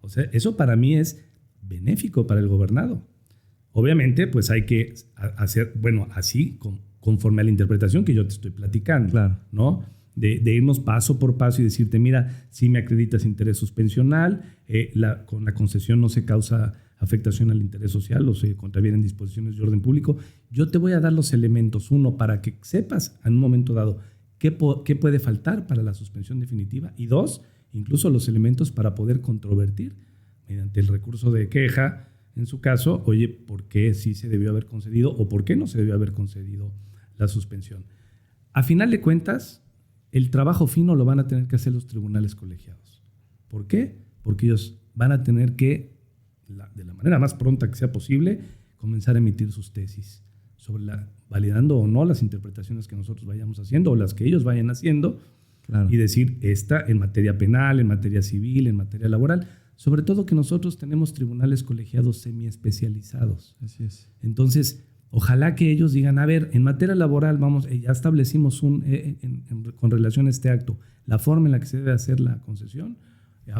O sea, eso para mí es benéfico para el gobernado. Obviamente, pues hay que hacer, bueno, así conforme a la interpretación que yo te estoy platicando, Claro. ¿no? De irnos paso por paso y decirte, mira, si me acreditas interés suspensional, con la concesión no se causa afectación al interés social o se contravienen disposiciones de orden público. Yo te voy a dar los elementos, uno, para que sepas en un momento dado qué puede faltar para la suspensión definitiva, y dos, incluso los elementos para poder controvertir mediante el recurso de queja, en su caso, oye, ¿por qué sí se debió haber concedido o por qué no se debió haber concedido la suspensión? A final de cuentas, el trabajo fino lo van a tener que hacer los tribunales colegiados. ¿Por qué? Porque ellos van a tener que, de la manera más pronta que sea posible, comenzar a emitir sus tesis sobre validando o no las interpretaciones que nosotros vayamos haciendo o las que ellos vayan haciendo, Claro. y decir, esta en materia penal, en materia civil, en materia laboral, sobre todo que nosotros tenemos tribunales colegiados semiespecializados. Así es. Entonces, ojalá que ellos digan, a ver, en materia laboral, ya establecimos con relación a este acto, la forma en la que se debe hacer la concesión,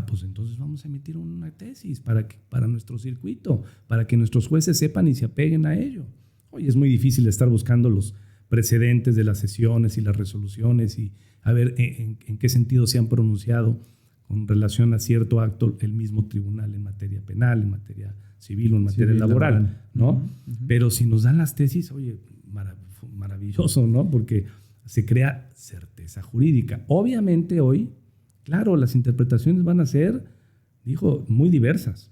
pues entonces vamos a emitir una tesis para nuestro circuito, para que nuestros jueces sepan y se apeguen a ello. Oye, es muy difícil estar buscando los precedentes de las sesiones y las resoluciones y a ver en qué sentido se han pronunciado con relación a cierto acto el mismo tribunal en materia penal, en materia civil o en materia laboral, ¿no? Uh-huh. Pero si nos dan las tesis, oye, maravilloso, ¿no? Porque se crea certeza jurídica. Obviamente hoy, claro, las interpretaciones van a ser, muy diversas,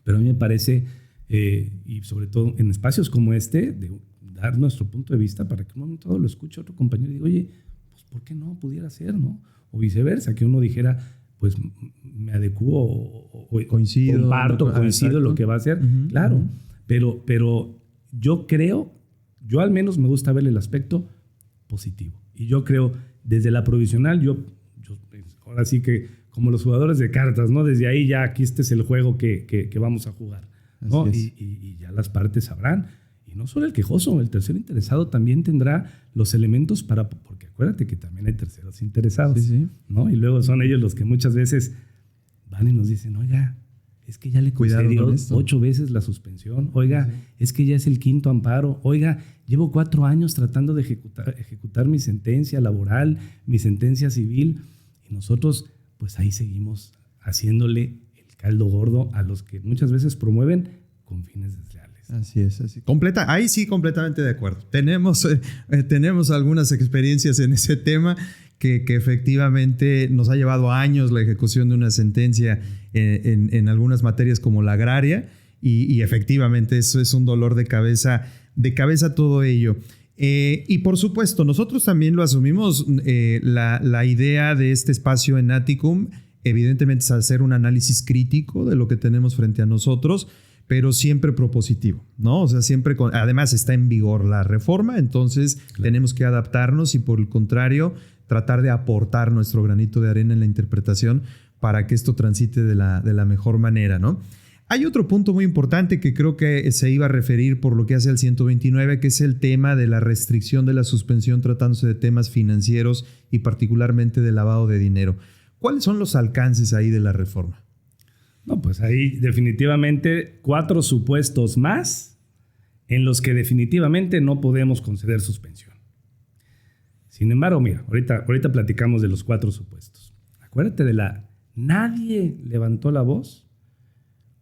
pero a mí me parece, y sobre todo en espacios como este, de dar nuestro punto de vista para que un momento dado lo escuche otro compañero y diga, oye, pues ¿por qué no pudiera ser, no? O viceversa, que uno dijera, pues me adecuo o coincido, comparto, coincido lo que va a hacer. Uh-huh, claro, uh-huh. Pero yo al menos me gusta ver el aspecto positivo. Y yo creo, desde la provisional, yo ahora sí que como los jugadores de cartas, ¿no? Desde ahí ya aquí este es el juego que vamos a jugar, ¿no? Y ya las partes sabrán. Y no solo el quejoso, el tercero interesado también tendrá los elementos porque acuérdate que también hay terceros interesados, sí. ¿No? Y luego son ellos los que muchas veces van y nos dicen, oiga, es que ya le concedió 8 veces la suspensión, oiga, sí. Es que ya es el 5º amparo, oiga, llevo 4 años tratando de ejecutar mi sentencia laboral, mi sentencia civil, y nosotros pues ahí seguimos haciéndole el caldo gordo a los que muchas veces promueven con fines desleales. Así es, así. Ahí sí, completamente de acuerdo. Tenemos algunas experiencias en ese tema que efectivamente nos ha llevado años la ejecución de una sentencia en algunas materias como la agraria y efectivamente eso es un dolor de cabeza todo ello. Y por supuesto, nosotros también lo asumimos, la idea de este espacio en Aticum evidentemente es hacer un análisis crítico de lo que tenemos frente a nosotros, pero siempre propositivo, ¿no? O sea, siempre además está en vigor la reforma, entonces claro, tenemos que adaptarnos y por el contrario, tratar de aportar nuestro granito de arena en la interpretación para que esto transite de la mejor manera, ¿no? Hay otro punto muy importante que creo que se iba a referir por lo que hace al 129, que es el tema de la restricción de la suspensión tratándose de temas financieros y particularmente de lavado de dinero. ¿Cuáles son los alcances ahí de la reforma? No, pues ahí definitivamente 4 supuestos más en los que definitivamente no podemos conceder suspensión. Sin embargo, mira, ahorita platicamos de los 4 supuestos. Acuérdate nadie levantó la voz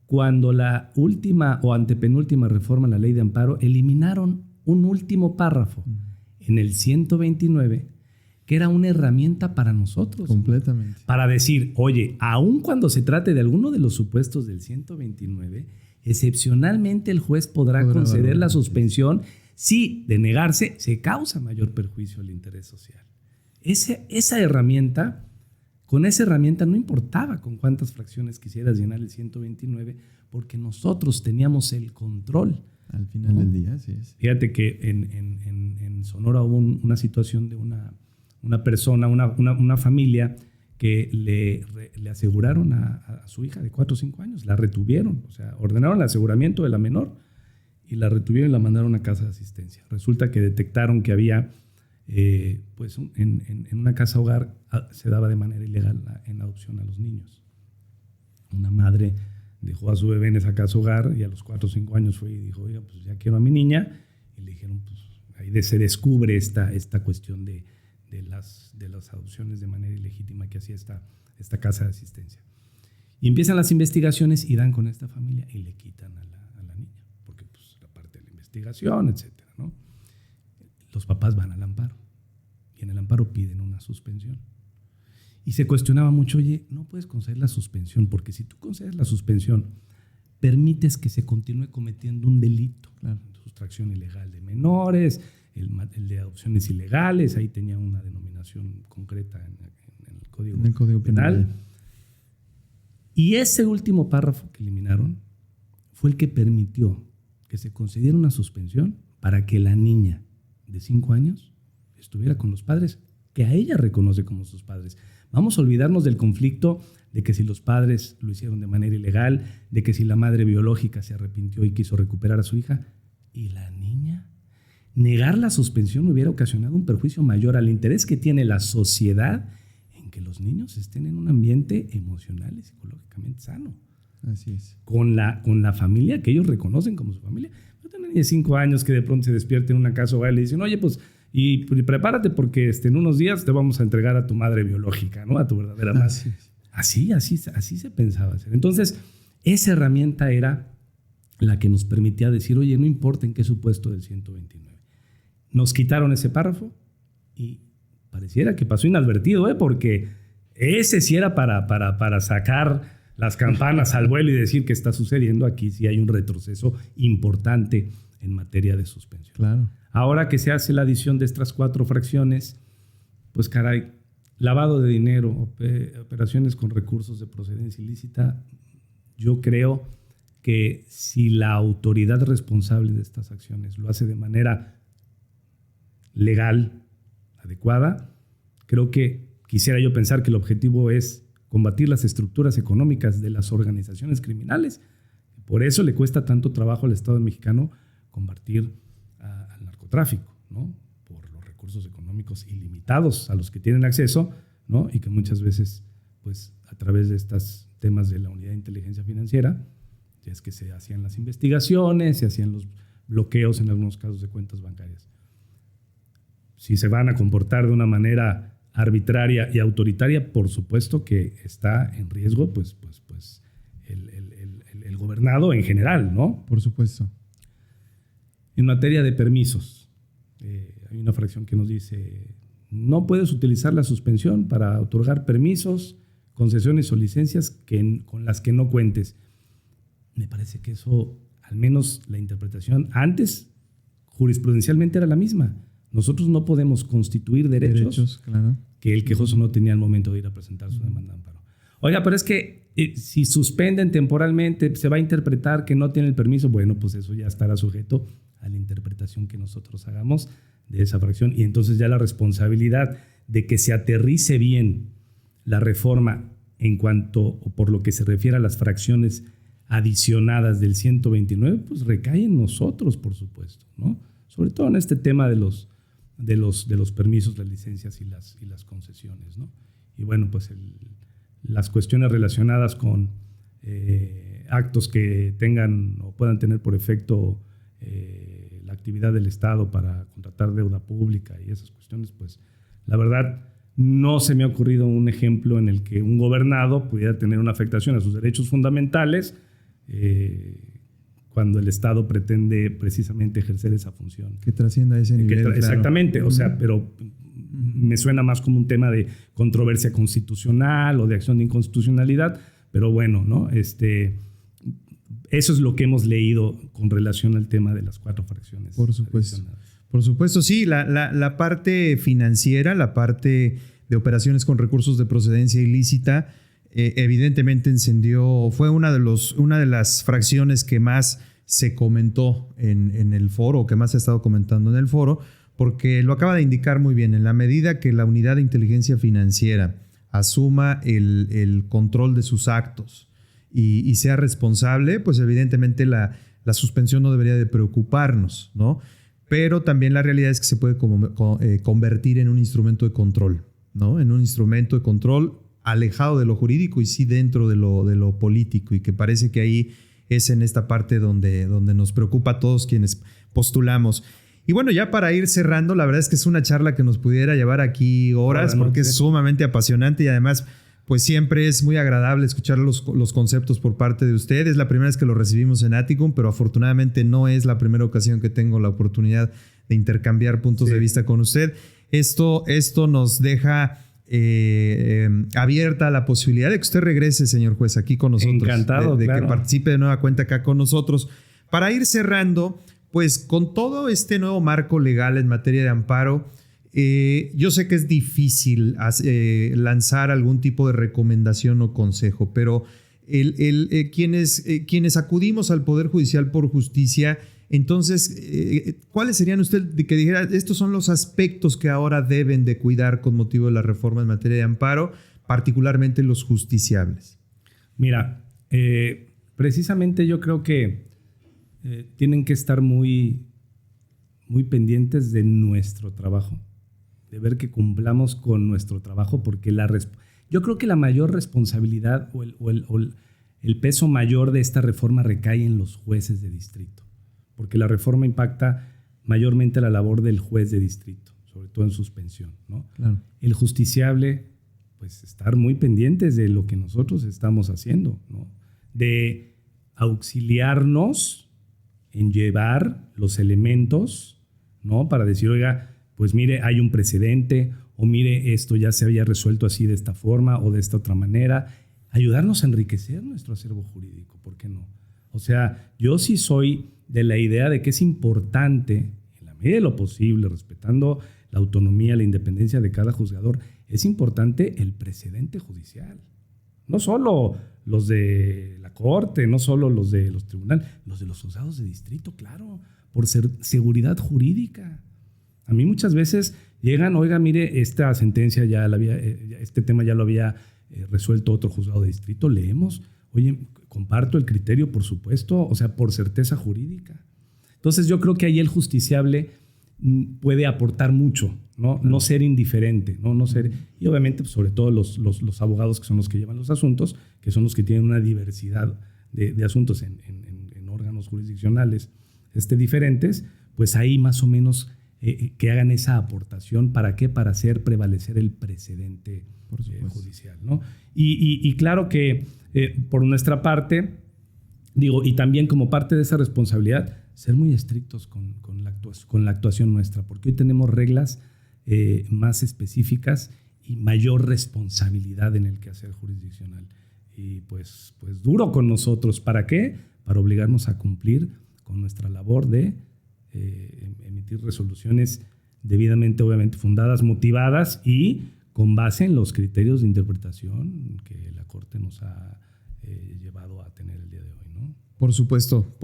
cuando la última o antepenúltima reforma a la ley de amparo eliminaron un último párrafo en el 129 que era una herramienta para nosotros. Completamente. ¿No? Para decir, oye, aun cuando se trate de alguno de los supuestos del 129, excepcionalmente el juez podrá conceder la suspensión si, de negarse, se causa mayor perjuicio al interés social. Esa herramienta, con esa herramienta no importaba con cuántas fracciones quisieras llenar el 129, porque nosotros teníamos el control. Al final del día, sí es. Fíjate que en Sonora hubo una situación de una persona, una familia que le aseguraron a su hija de 4 o 5 años, la retuvieron, o sea, ordenaron el aseguramiento de la menor y la retuvieron y la mandaron a casa de asistencia. Resulta que detectaron que había pues en una casa hogar se daba de manera ilegal en adopción a los niños. Una madre dejó a su bebé en esa casa hogar y a los 4 o 5 años fue y dijo, oiga, pues ya quiero a mi niña. Y le dijeron, pues ahí se descubre esta cuestión de las adopciones de manera ilegítima que hacía esta casa de asistencia. Y empiezan las investigaciones y dan con esta familia y le quitan a la niña, porque pues la parte de la investigación, etcétera, ¿no? Los papás van al amparo y en el amparo piden una suspensión. Y se cuestionaba mucho, oye, no puedes conceder la suspensión, porque si tú concedes la suspensión, permites que se continúe cometiendo un delito. Claro. Sustracción ilegal de menores, el de adopciones ilegales, ahí tenía una denominación concreta en el Código Penal. Y ese último párrafo que eliminaron fue el que permitió que se concediera una suspensión para que la niña de 5 años estuviera con los padres que a ella reconoce como sus padres. Vamos a olvidarnos del conflicto de que si los padres lo hicieron de manera ilegal, de que si la madre biológica se arrepintió y quiso recuperar a su hija. ¿Y la niña? Negar la suspensión hubiera ocasionado un perjuicio mayor al interés que tiene la sociedad en que los niños estén en un ambiente emocional y psicológicamente sano. Así es. Con la familia que ellos reconocen como su familia. No tienen ni 5 años que de pronto se despierte en una casa hogar y le dicen, oye, pues, y prepárate porque en unos días te vamos a entregar a tu madre biológica, ¿no? A tu verdadera madre. Así se pensaba hacer. Entonces, esa herramienta era la que nos permitía decir, oye, no importa en qué supuesto del 129. Nos quitaron ese párrafo y pareciera que pasó inadvertido, porque ese sí era para sacar las campanas al vuelo y decir qué está sucediendo. Aquí sí hay un retroceso importante en materia de suspensión. Claro. Ahora que se hace la adición de estas 4 fracciones, pues caray, lavado de dinero, operaciones con recursos de procedencia ilícita, yo creo que si la autoridad responsable de estas acciones lo hace de manera legal, adecuada, creo que quisiera yo pensar que el objetivo es combatir las estructuras económicas de las organizaciones criminales. Por eso le cuesta tanto trabajo al Estado mexicano combatir al narcotráfico, ¿no? Por los recursos económicos ilimitados a los que tienen acceso, ¿no? Y que muchas veces, pues, a través de estos temas de la Unidad de Inteligencia Financiera, ya es que se hacían las investigaciones, se hacían los bloqueos en algunos casos de cuentas bancarias. Si se van a comportar de una manera arbitraria y autoritaria, por supuesto que está en riesgo pues el gobernado en general, ¿no? Por supuesto. En materia de permisos, hay una fracción que nos dice, no puedes utilizar la suspensión para otorgar permisos, concesiones o licencias con las que no cuentes. Me parece que eso, al menos la interpretación antes, jurisprudencialmente era la misma. Nosotros no podemos constituir derechos claro, que el quejoso no tenía al momento de ir a presentar su demanda de amparo. Oiga, pero es que si suspenden temporalmente, se va a interpretar que no tiene el permiso. Bueno, pues eso ya estará sujeto a la interpretación que nosotros hagamos de esa fracción. Y entonces ya la responsabilidad de que se aterrice bien la reforma en cuanto, o por lo que se refiere a las fracciones adicionadas del 129, pues recae en nosotros, por supuesto, ¿no? Sobre todo en este tema de los permisos, las licencias y las concesiones, ¿no? Y bueno, pues las cuestiones relacionadas con actos que tengan o puedan tener por efecto la actividad del Estado para contratar deuda pública y esas cuestiones, pues la verdad no se me ha ocurrido un ejemplo en el que un gobernado pudiera tener una afectación a sus derechos fundamentales cuando el Estado pretende precisamente ejercer esa función. Que trascienda ese nivel. Exactamente, o sea, pero me suena más como un tema de controversia constitucional o de acción de inconstitucionalidad, pero bueno, ¿no? Eso es lo que hemos leído con relación al tema de las 4 fracciones. Por supuesto. Por supuesto, sí, la parte financiera, la parte de operaciones con recursos de procedencia ilícita, evidentemente fue una de las fracciones que más se comentó en el foro, que más se ha estado comentando en el foro, porque lo acaba de indicar muy bien, en la medida que la Unidad de Inteligencia Financiera asuma el control de sus actos y sea responsable, pues evidentemente la suspensión no debería de preocuparnos, ¿no? pero también la realidad es que se puede convertir en un instrumento de control, ¿no? En un instrumento de control alejado de lo jurídico y sí dentro de lo político, y que parece que ahí es en esta parte donde nos preocupa a todos quienes postulamos. Y bueno, ya para ir cerrando, la verdad es que es una charla que nos pudiera llevar aquí horas, porque es sumamente apasionante y además pues siempre es muy agradable escuchar los conceptos por parte de usted. Es la primera vez que lo recibimos en Aticum, pero afortunadamente no es la primera ocasión que tengo la oportunidad de intercambiar puntos de vista con usted. Esto nos deja abierta la posibilidad de que usted regrese, señor juez, aquí con nosotros. Encantado, de claro. que participe de nueva cuenta acá con nosotros. Para ir cerrando, pues con todo este nuevo marco legal en materia de amparo, yo sé que es difícil lanzar algún tipo de recomendación o consejo, pero quienes acudimos al Poder Judicial por justicia, entonces, ¿cuáles serían usted que dijera, estos son los aspectos que ahora deben de cuidar con motivo de la reforma en materia de amparo, particularmente los justiciables? Mira, precisamente yo creo que tienen que estar muy, muy pendientes de nuestro trabajo, de ver que cumplamos con nuestro trabajo, porque yo creo que la mayor responsabilidad o el peso mayor de esta reforma recae en los jueces de distrito, porque la reforma impacta mayormente la labor del juez de distrito, sobre todo en suspensión, ¿no? Claro. El justiciable, pues estar muy pendientes de lo que nosotros estamos haciendo, ¿no? De auxiliarnos en llevar los elementos, ¿no? Para decir, oiga, pues mire, hay un precedente, o mire, esto ya se había resuelto así de esta forma o de esta otra manera. Ayudarnos a enriquecer nuestro acervo jurídico, ¿por qué no? O sea, yo sí soy de la idea de que es importante, en la medida de lo posible, respetando la autonomía, la independencia de cada juzgador, es importante el precedente judicial. No solo los de la corte, no solo los de los tribunales, los de los juzgados de distrito, claro, por seguridad jurídica. A mí muchas veces llegan, oiga, mire, esta sentencia este tema ya lo había resuelto otro juzgado de distrito, leemos, oye, comparto el criterio, por supuesto, o sea, por certeza jurídica. Entonces yo creo que ahí el justiciable puede aportar mucho, ¿no? No ser indiferente, no ser, y obviamente pues, sobre todo los abogados que son los que llevan los asuntos, que son los que tienen una diversidad de asuntos en órganos jurisdiccionales diferentes, pues ahí más o menos que hagan esa aportación. ¿Para qué? Para hacer prevalecer el precedente judicial, ¿no? Y claro que por nuestra parte, digo, y también como parte de esa responsabilidad, ser muy estrictos con la actuación nuestra, porque hoy tenemos reglas más específicas y mayor responsabilidad en el quehacer jurisdiccional. Y pues duro con nosotros. ¿Para qué? Para obligarnos a cumplir con nuestra labor de emitir resoluciones debidamente, obviamente, fundadas, motivadas y con base en los criterios de interpretación que la Corte nos ha llevado a tener el día de hoy, ¿no? Por supuesto.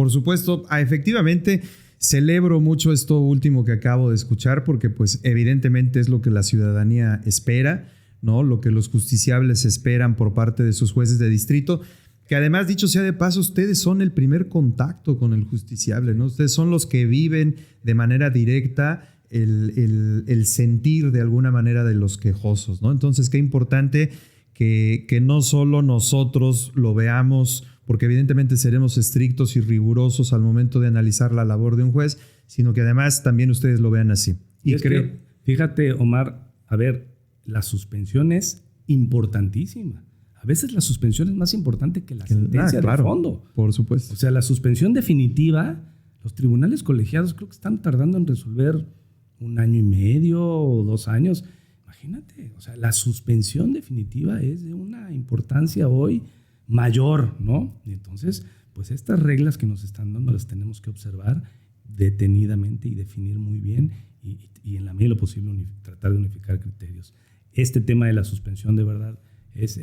Efectivamente, celebro mucho esto último que acabo de escuchar, porque pues evidentemente es lo que la ciudadanía espera, ¿no? Lo que los justiciables esperan por parte de sus jueces de distrito, que además, dicho sea de paso, ustedes son el primer contacto con el justiciable, ¿no? Ustedes son los que viven de manera directa el sentir de alguna manera de los quejosos, ¿no? Entonces, qué importante que no solo nosotros lo veamos, porque evidentemente seremos estrictos y rigurosos al momento de analizar la labor de un juez, sino que además también ustedes lo vean así. Y creo, fíjate, Omar, a ver, la suspensión es importantísima. A veces la suspensión es más importante que la sentencia de fondo. Por supuesto. O sea, la suspensión definitiva, los tribunales colegiados creo que están tardando en resolver 1 año y medio o 2 años. Imagínate, o sea, la suspensión definitiva es de una importancia hoy mayor, ¿no? Y entonces, pues estas reglas que nos están dando las tenemos que observar detenidamente y definir muy bien y en la medida de lo posible tratar de unificar criterios. Este tema de la suspensión, de verdad, es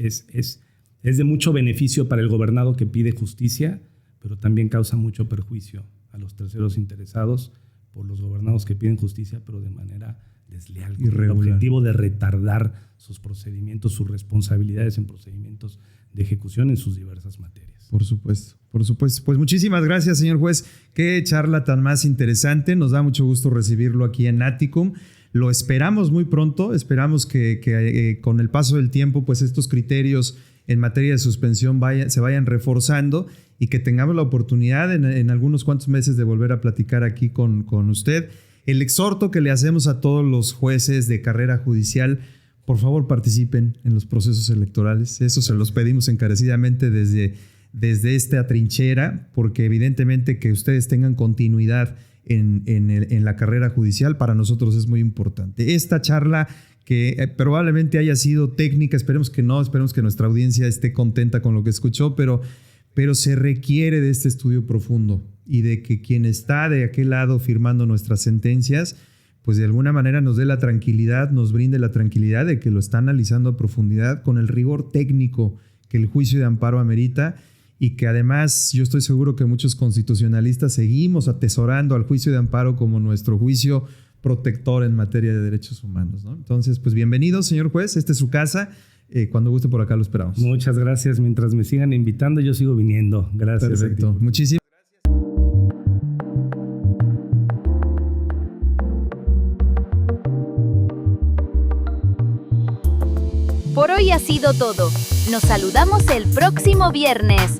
de mucho beneficio para el gobernado que pide justicia, pero también causa mucho perjuicio a los terceros interesados por los gobernados que piden justicia, pero de manera desleal, con el Irregular. objetivo de retardar sus procedimientos, sus responsabilidades en procedimientos de ejecución en sus diversas materias. Por supuesto, por supuesto. Pues muchísimas gracias, señor juez. Qué charla tan más interesante. Nos da mucho gusto recibirlo aquí en Aticum. Lo esperamos muy pronto. Esperamos que con el paso del tiempo, pues estos criterios en materia de suspensión se vayan reforzando y que tengamos la oportunidad en algunos cuantos meses de volver a platicar aquí con usted. El exhorto que le hacemos a todos los jueces de carrera judicial: por favor, participen en los procesos electorales. Eso se los pedimos encarecidamente desde esta trinchera, porque evidentemente que ustedes tengan continuidad en la carrera judicial para nosotros es muy importante. Esta charla, que probablemente haya sido técnica, esperemos que no, esperemos que nuestra audiencia esté contenta con lo que escuchó, pero se requiere de este estudio profundo y de que quien está de aquel lado firmando nuestras sentencias, pues de alguna manera nos dé la tranquilidad, nos brinde la tranquilidad de que lo está analizando a profundidad con el rigor técnico que el juicio de amparo amerita, y que además yo estoy seguro que muchos constitucionalistas seguimos atesorando al juicio de amparo como nuestro juicio protector en materia de derechos humanos, ¿no? Entonces, pues bienvenido, señor juez, esta es su casa. Cuando guste por acá lo esperamos. Muchas gracias. Mientras me sigan invitando, yo sigo viniendo. Gracias. Perfecto. Muchísimas Por hoy ha sido todo. Nos saludamos el próximo viernes.